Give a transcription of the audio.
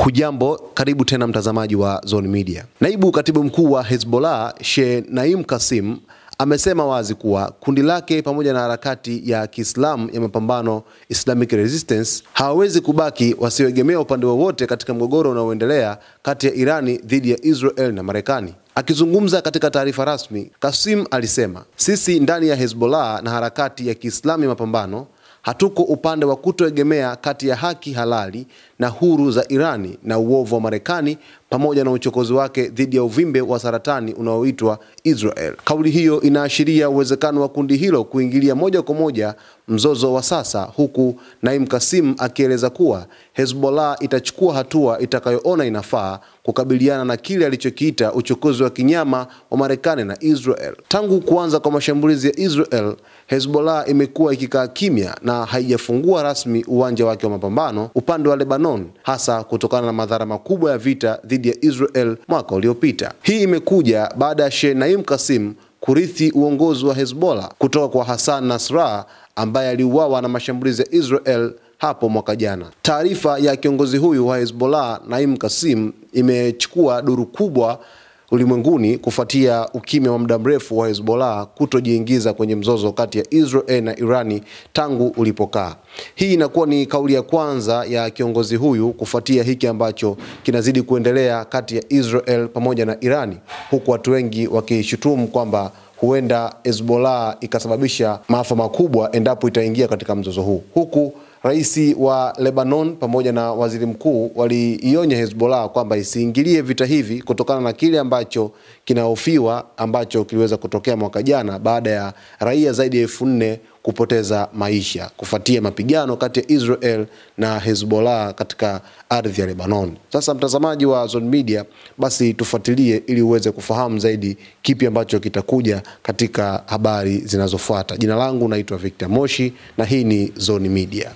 Hujambo, karibu tena mtazamaji wa Zone Media. Naibu katibu mkuu wa Hezbollah, Sheikh Naim Kassem, amesema wazi kuwa kundi lake pamoja na harakati ya Kiislamu ya mapambano Islamic Resistance hawawezi kubaki wasioegemea upande wowote katika mgogoro unaoendelea kati ya Irani dhidi ya Israel na Marekani. Akizungumza katika taarifa rasmi, Kassem alisema, "Sisi ndani ya Hezbollah na harakati ya Kiislamu ya mapambano hatuko upande wa kutoegemea kati ya haki halali na huru za Irani na uovu wa Marekani pamoja na uchokozi wake dhidi ya uvimbe wa saratani unaoitwa Israel." Kauli hiyo inaashiria uwezekano wa kundi hilo kuingilia moja kwa moja mzozo wa sasa, huku Naim Kassem akieleza kuwa Hezbollah itachukua hatua itakayoona inafaa kukabiliana na kile alichokiita uchokozi wa kinyama wa Marekani na Israel. Tangu kuanza kwa mashambulizi ya Israel, Hezbollah imekuwa ikikaa kimya na haijafungua rasmi uwanja wake wa mapambano upande wa Lebanon, hasa kutokana na madhara makubwa ya vita dhidi ya Israel mwaka uliopita. Hii imekuja baada ya Sheikh Naim Kassem kurithi uongozi wa Hezbollah kutoka kwa Hassan Nasrallah ambaye aliuawa na mashambulizi ya Israel hapo mwaka jana. Taarifa ya kiongozi huyu wa Hezbollah, Naim Kassem, imechukua duru kubwa ulimwenguni kufuatia ukimya wa muda mrefu wa Hezbollah kutojiingiza kwenye mzozo kati ya Israel na Irani tangu ulipokaa. Hii inakuwa ni kauli ya kwanza ya kiongozi huyu kufuatia hiki ambacho kinazidi kuendelea kati ya Israel pamoja na Irani, huku watu wengi wakishutumu kwamba huenda Hezbollah ikasababisha maafa makubwa endapo itaingia katika mzozo huu. Huku Rais wa Lebanon pamoja na waziri mkuu waliionya Hezbollah kwamba isiingilie vita hivi kutokana na kile ambacho kinahofiwa ambacho kiliweza kutokea mwaka jana baada ya raia zaidi ya 4,000 kupoteza maisha kufuatia mapigano kati ya Israel na Hezbollah katika ardhi ya Lebanon. Sasa mtazamaji wa Zone Media, basi tufuatilie ili uweze kufahamu zaidi kipi ambacho kitakuja katika habari zinazofuata. Jina langu naitwa Victor Moshi na hii ni Zone Media.